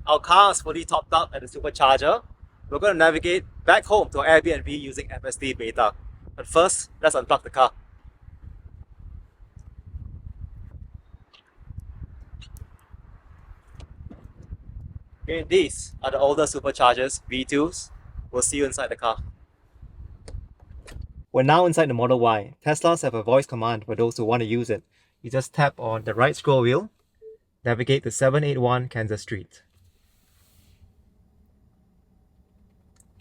Our car is fully topped up at the supercharger. We're going to navigate back home to our Airbnb using FSD Beta. But first, let's unplug the car. Okay, these are the older superchargers, V2s. We'll see you inside the car. We're now inside the Model Y. Teslas have a voice command for those who want to use it. You just tap on the right scroll wheel, navigate to 781 Kansas Street.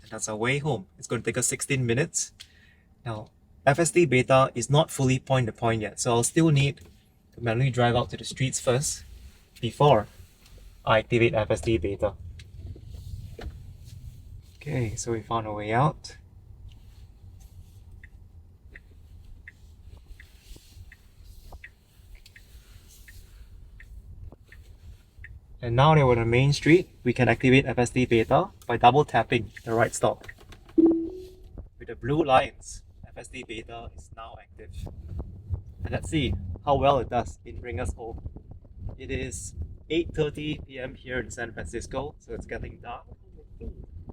And that's our way home. It's going to take us 16 minutes. Now, FSD Beta is not fully point-to-point yet, so I'll still need to manually drive out to the streets first before I activate FSD Beta. Okay, so we found our way out. And now that we're on the main street, we can activate FSD Beta by double tapping the right stop. With the blue lines, FSD Beta is now active. And let's see how well it does in bringing us home. It is 8:30 p.m. here in San Francisco, so it's getting dark.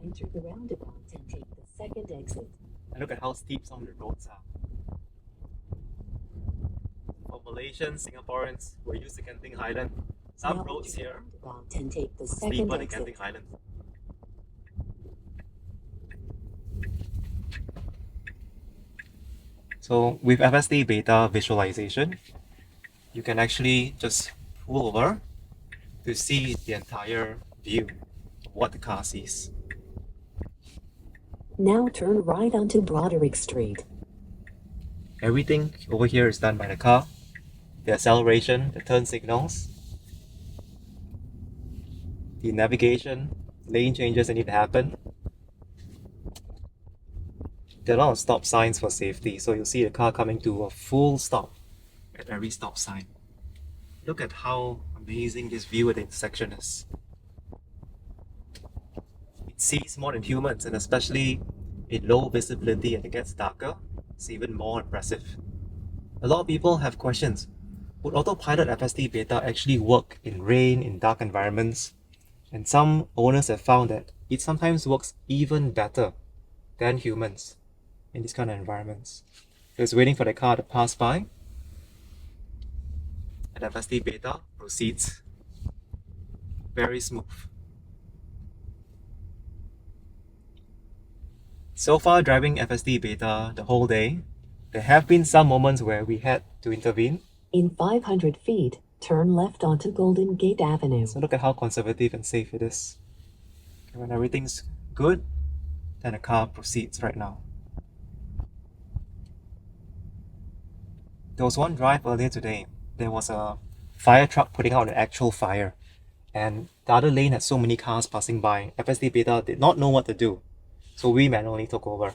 Enter the roundabout and take the second exit. And look at how steep some of the roads are. For Malaysians, Singaporeans who are used to Genting Highland, some Now roads enter the here roundabout and take the are second steeper than exit. Genting Highland. So with FSD Beta visualization, you can actually just pull over to see the entire view of what the car sees. Now turn right onto Broderick Street. Everything over here is done by the car. The acceleration, the turn signals, the navigation, lane changes that need to happen. There are a lot of stop signs for safety, so you'll see the car coming to a full stop at every stop sign. Look at how amazing this view at the intersection is. It sees more than humans, and especially in low visibility and it gets darker, it's even more impressive. A lot of people have questions. Would autopilot FSD Beta actually work in rain, in dark environments? And some owners have found that it sometimes works even better than humans in these kind of environments. So it's waiting for the car to pass by, and FSD Beta proceeds very smooth. So far, driving FSD Beta the whole day, there have been some moments where we had to intervene. In 500 feet, turn left onto Golden Gate Avenue. So look at how conservative and safe it is. Okay, when everything's good, then the car proceeds right now. There was one drive earlier today. There was a fire truck putting out an actual fire, and the other lane had so many cars passing by. FSD Beta did not know what to do, so we manually took over.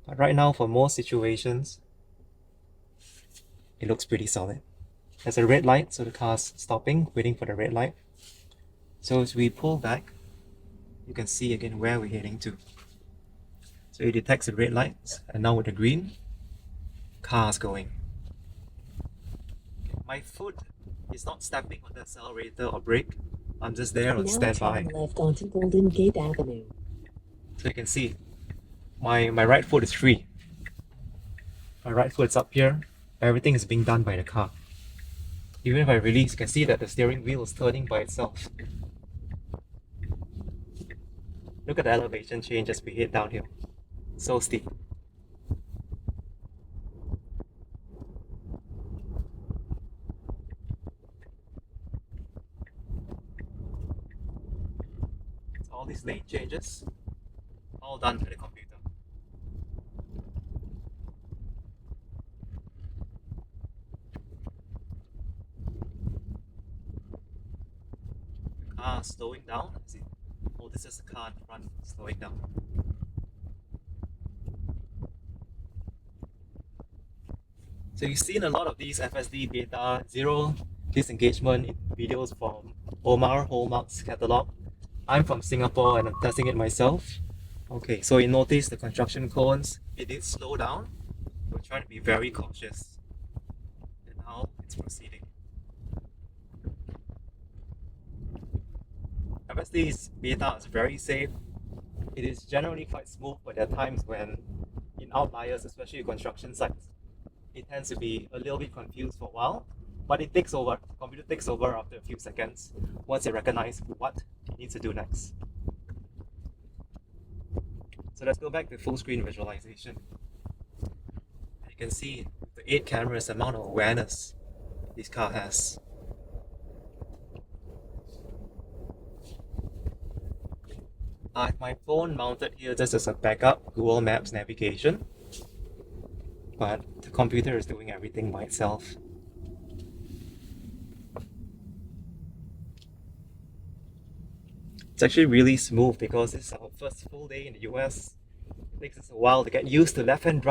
But right now, for most situations, it looks pretty solid. There's a red light, so the car's stopping, waiting for the red light. So as we pull back, you can see again where we're heading to. So it detects the red lights, and now with the green, car's going. My foot is not stepping on the accelerator or brake. I'm just there on Now standby. turn left onto Golden Gate Avenue. So you can see, my right foot is free. My right foot's up here. Everything is being done by the car. Even if I release, you can see that the steering wheel is turning by itself. Look at the elevation change as we head downhill. So steep. So all these lane changes, all done by the computer. The car slowing down. Oh, this is the car in front slowing down. So you've seen a lot of these FSD Beta zero disengagement videos from Omar Hallmark's catalog. I'm from Singapore and I'm testing it myself. Okay, so you notice the construction cones, it did slow down. We're trying to be very cautious. And now it's proceeding. FSD's beta is very safe. It is generally quite smooth, but there are times when in outliers, especially construction sites, it tends to be a little bit confused for a while, but it takes over. The computer takes over after a few seconds once it recognizes what it needs to do next. So let's go back to full screen visualization. You can see the 8 cameras, the amount of awareness this car has. I have my phone mounted here just as a backup Google Maps navigation, but the computer is doing everything by itself. It's actually really smooth because this is our first full day in the US. It takes us a while to get used to left-hand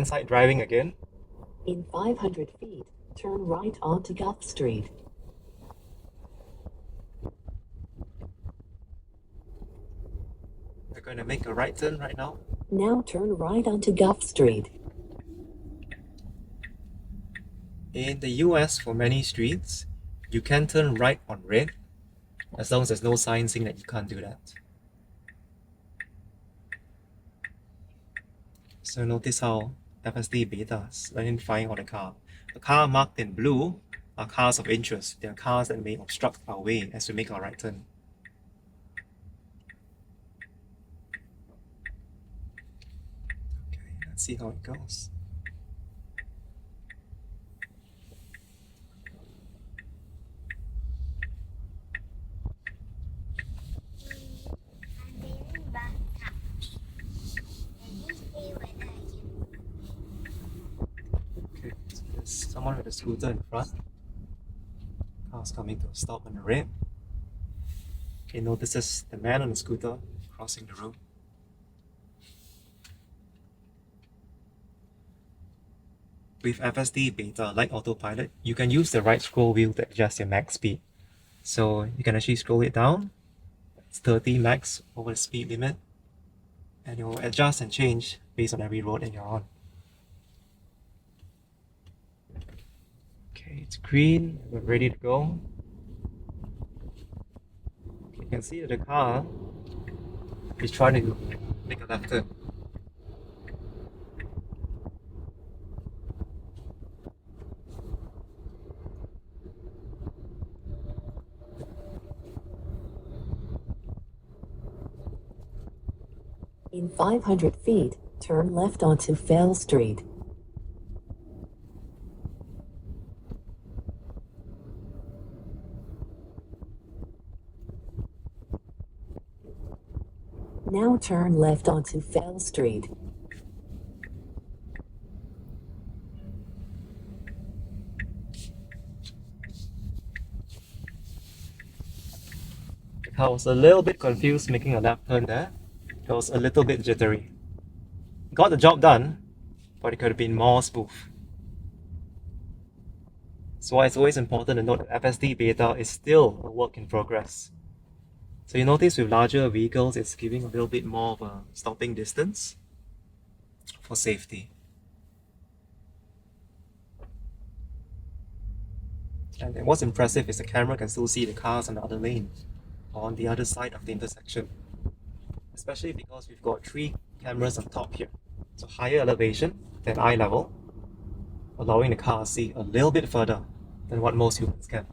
side driving again. In 500 feet, turn right onto Gulf Street. We're going to make a right turn right now. Now turn right onto Gulf Street. In the US, for many streets, you can turn right on red, as long as there's no sign saying that you can't do that. So notice how FSD Beta is identifying on the car. The car marked in blue are cars of interest. They are cars that may obstruct our way as we make our right turn. Okay, let's see how it goes. Okay, so there's someone with a scooter in front. Car's coming to a stop on the red. Okay, notices the man on the scooter crossing the road. With FSD Beta, like autopilot, you can use the right scroll wheel to adjust your max speed. So you can actually scroll it down. It's 30 max over the speed limit. And it will adjust and change based on every road that you're on. Okay, it's green. We're ready to go. Okay, you can see that the car is trying to make a left turn. In 500 feet, turn left onto Fell Street. Now turn left onto Fell Street. The car was a little bit confused making a left turn there. It was a little bit jittery. Got the job done, but it could have been more smooth. That's why it's always important to note that FSD Beta is still a work in progress. So you notice with larger vehicles, it's giving a little bit more of a stopping distance for safety. And then what's impressive is the camera can still see the cars on the other lane or on the other side of the intersection. Especially because we've got 3 cameras on top here. So higher elevation than eye level, allowing the car to see a little bit further than what most humans can.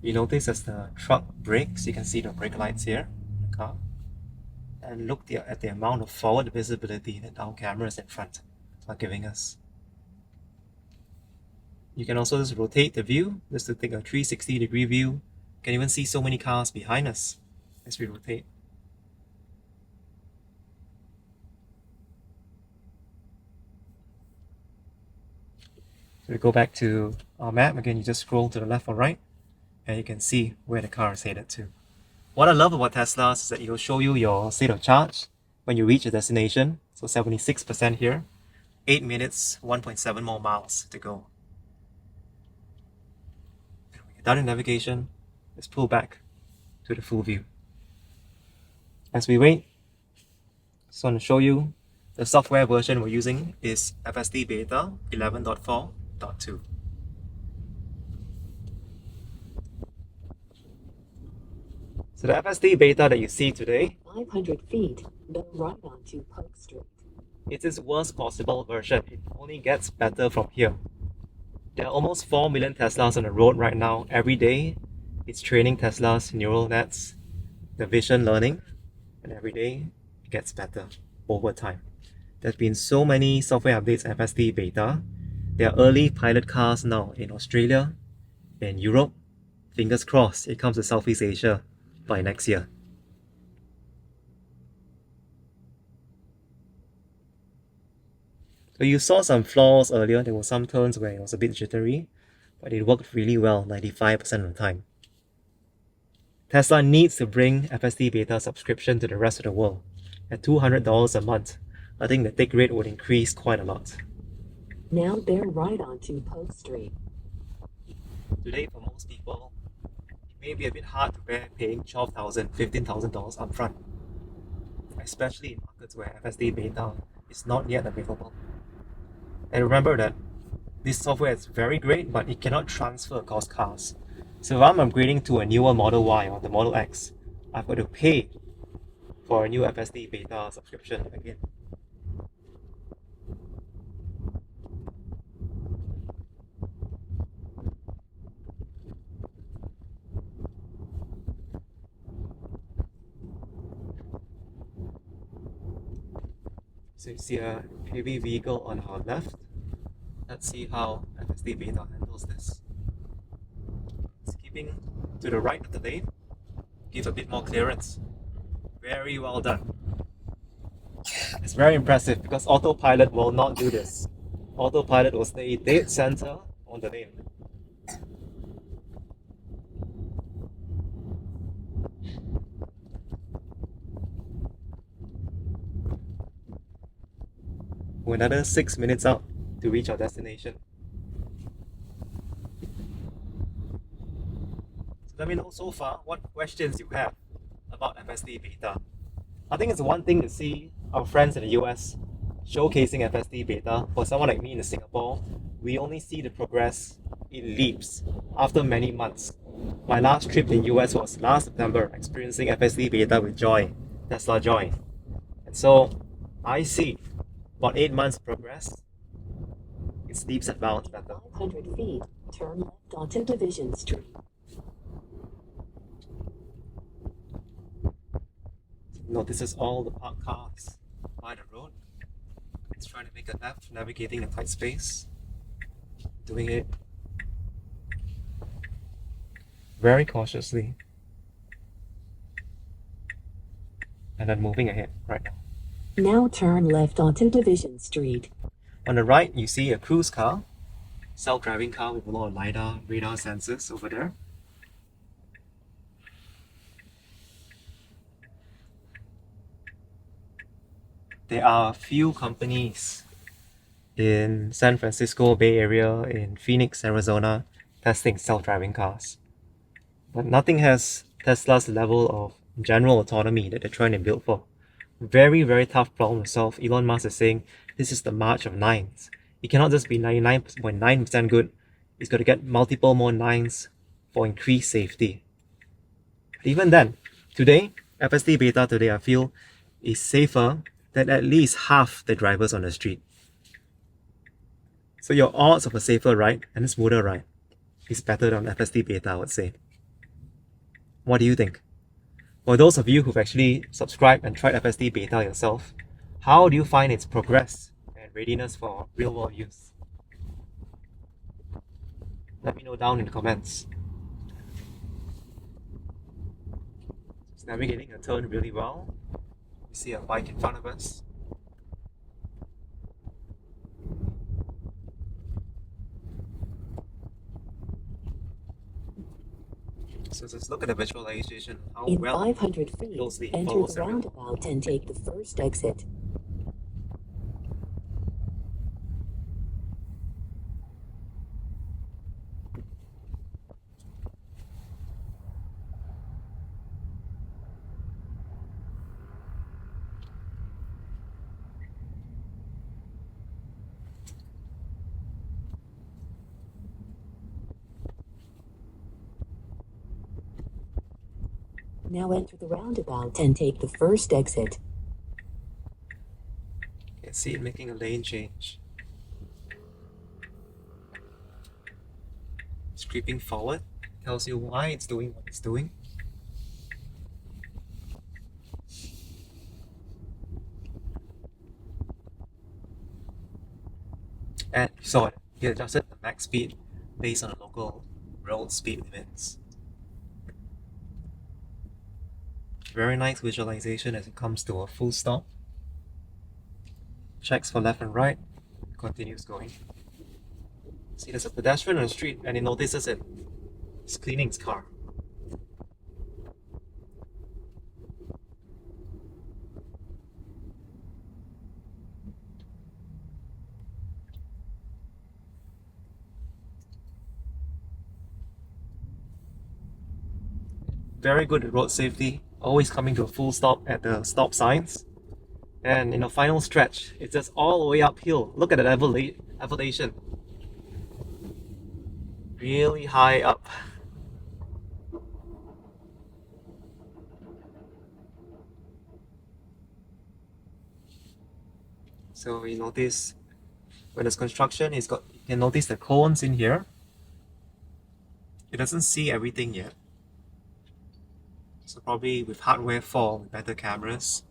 You notice as the truck brakes, you can see the brake lights here in the car. And look at the amount of forward visibility that our cameras in front are giving us. You can also just rotate the view, just to take a 360-degree view. You can even see so many cars behind us as we rotate. So we go back to our map. Again, you just scroll to the left or right, and you can see where the car is headed to. What I love about Teslas is that it will show you your state of charge when you reach a destination. So 76% here, 8 minutes, 1.7 more miles to go. And when you're done in navigation, let's pull back to the full view. As we wait, just want to show you the software version we're using is FSD Beta 11.4.2. So the FSD Beta that you see today, 500 feet, go right onto Polk Street. it's its worst possible version. It only gets better from here. There are almost 4 million Teslas on the road right now. Every day, it's training Tesla's neural nets, the vision learning, and every day it gets better over time. There's been so many software updates FSD Beta. There are early pilot cars now in Australia, in Europe. Fingers crossed it comes to Southeast Asia by next year. So you saw some flaws earlier. There were some turns where it was a bit jittery, but it worked really well 95% of the time. Tesla needs to bring FSD Beta subscription to the rest of the world. At $200 a month, I think the take rate would increase quite a lot. Now bear right onto Polk Street. Today, for most people, it may be a bit hard to bear paying $12,000, $15,000 upfront, especially in markets where FSD Beta is not yet available. And remember that this software is very great, but it cannot transfer across cars. So if I'm upgrading to a newer Model Y or the Model X, I've got to pay for a new FSD Beta subscription again. So you see a heavy vehicle on our left. Let's see how FSD Beta handles this. It's keeping to the right of the lane, give a bit more clearance. Very well done. It's very impressive because autopilot will not do this. Autopilot will stay dead center on the lane. We're another 6 minutes out to reach our destination. So let me know so far what questions you have about FSD Beta. I think it's one thing to see our friends in the US showcasing FSD Beta. For someone like me in Singapore, we only see the progress in leaps after many months. My last trip in US was last September, experiencing FSD Beta with Joy, Tesla Joy. And so I see about 8 months progress. It's leaps and bounds better. 500 feet, turn left onto Division Street. Notices all the parked cars by the road. It's trying to make a left, navigating a tight space. Doing it very cautiously. And then moving ahead right now. Now turn left onto Division Street. On the right, you see a cruise car, self-driving car with a lot of LiDAR, radar sensors over there. There are a few companies in San Francisco Bay Area, in Phoenix, Arizona, testing self-driving cars. But nothing has Tesla's level of general autonomy that they're trying to build for. Very, very tough problem to solve. Elon Musk is saying this is the march of nines. It cannot just be 99.9% good. It's got to get multiple more nines for increased safety. But even then, today, FSD Beta today, I feel, is safer than at least half the drivers on the street. So your odds of a safer ride and a smoother ride is better than FSD Beta, I would say. What do you think? For those of you who've actually subscribed and tried FSD Beta yourself, how do you find its progress and readiness for real-world use? Let me know down in the comments. It's navigating a turn really well. You see a bike in front of us. So just look at the visualization, how In well 500 feet, closely enter follows the the road. roundabout and take the first exit. Now enter the roundabout and take the first exit. You can see it making a lane change. It's creeping forward. Tells you why it's doing what it's doing. And you saw it. He adjusted the max speed based on the local road speed limits. Very nice visualization as it comes to a full stop. Checks for left and right. Continues going. See, there's a pedestrian on the street and he notices it. He's cleaning his car. Very good at road safety, always coming to a full stop at the stop signs. And in the final stretch, it's just all the way uphill. Look at the elevation. Really high up. So you notice when there's construction, you can notice the cones in here. It doesn't see everything yet. So probably with hardware 4, with better cameras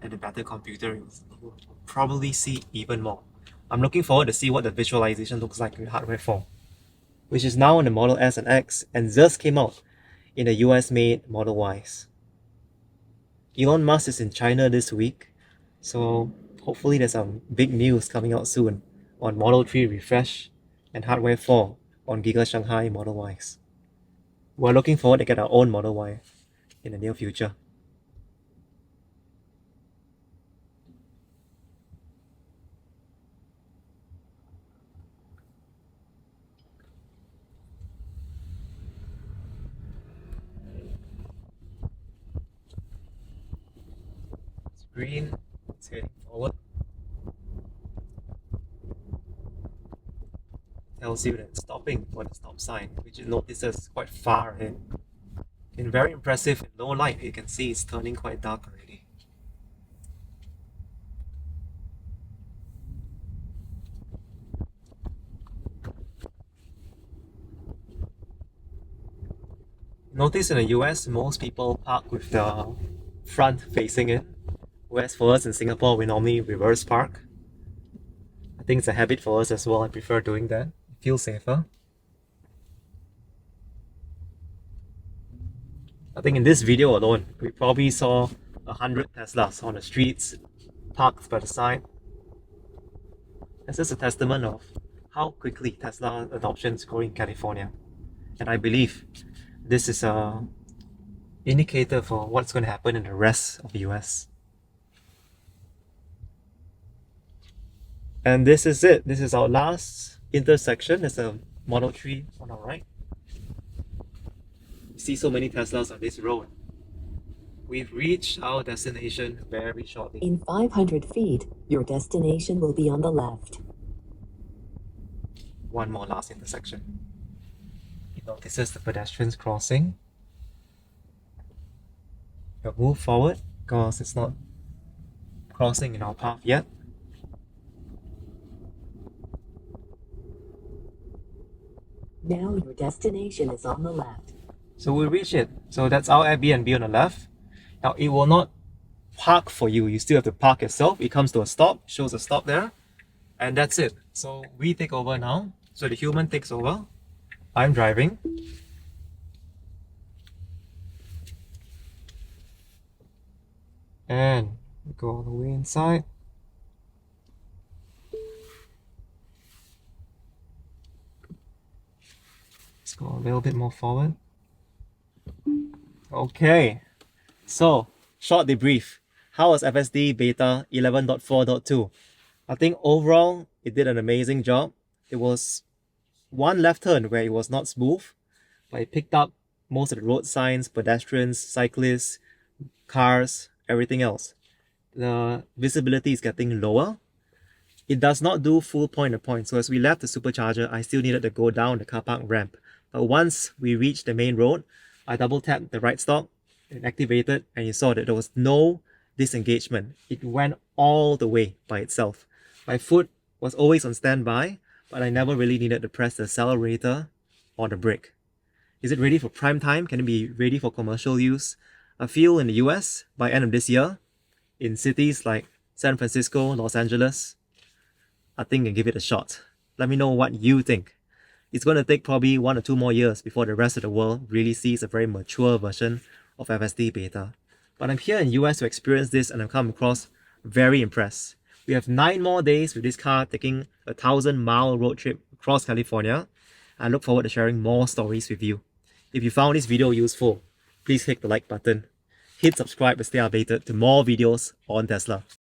and a better computer, you'll probably see even more. I'm looking forward to see what the visualization looks like with hardware 4, which is now in the Model S and X and just came out in the US-made Model Ys. Elon Musk is in China this week, so hopefully there's some big news coming out soon on Model 3 refresh and hardware 4 on Giga Shanghai Model Ys. We're looking forward to get our own Model Y in the near future. It's green, it's heading forward. Tells you that it's stopping for the stop sign, which it notices quite far ahead. And very impressive in low light, you can see it's turning quite dark already. Notice in the US, most people park with the front facing in, whereas for us in Singapore, we normally reverse park. I think it's a habit for us as well. I prefer doing that. It feels safer. I think in this video alone, we probably saw 100 Teslas on the streets, parked by the side. This is a testament of how quickly Tesla adoption is growing in California. And I believe this is an indicator for what's going to happen in the rest of the US. And this is it. This is our last intersection. There's a Model 3 on our right. You see so many Teslas on this road. We've reached our destination very shortly. In 500 feet, your destination will be on the left. One more last intersection. He notices the pedestrians crossing. We'll move forward because it's not crossing in our path yet. Now your destination is on the left. So we reach it. So that's our Airbnb on the left. Now it will not park for you. You still have to park yourself. It comes to a stop, shows a stop there. And that's it. So we take over now. So the human takes over. I'm driving. And we go all the way inside. Let's go a little bit more forward. Okay, so short debrief. How was FSD Beta 11.4.2? I think overall it did an amazing job. It was one left turn where it was not smooth, but it picked up most of the road signs, pedestrians, cyclists, cars, everything else. The visibility is getting lower. It does not do full point-to-point, so as we left the supercharger, I still needed to go down the car park ramp. But once we reached the main road, I double tapped the right stop it activated and you saw that there was no disengagement. It went all the way by itself. My foot was always on standby, but I never really needed to press the accelerator or the brake. Is it ready for prime time? Can it be ready for commercial use? I feel in the US, by end of this year, in cities like San Francisco, Los Angeles, I think I can give it a shot. Let me know what you think. It's going to take probably 1 or 2 more years before the rest of the world really sees a very mature version of FSD Beta. But I'm here in US to experience this and I've come across very impressed. We have 9 more days with this car taking a 1,000-mile road trip across California. I look forward to sharing more stories with you. If you found this video useful, please click the like button, hit subscribe to stay updated to more videos on Tesla.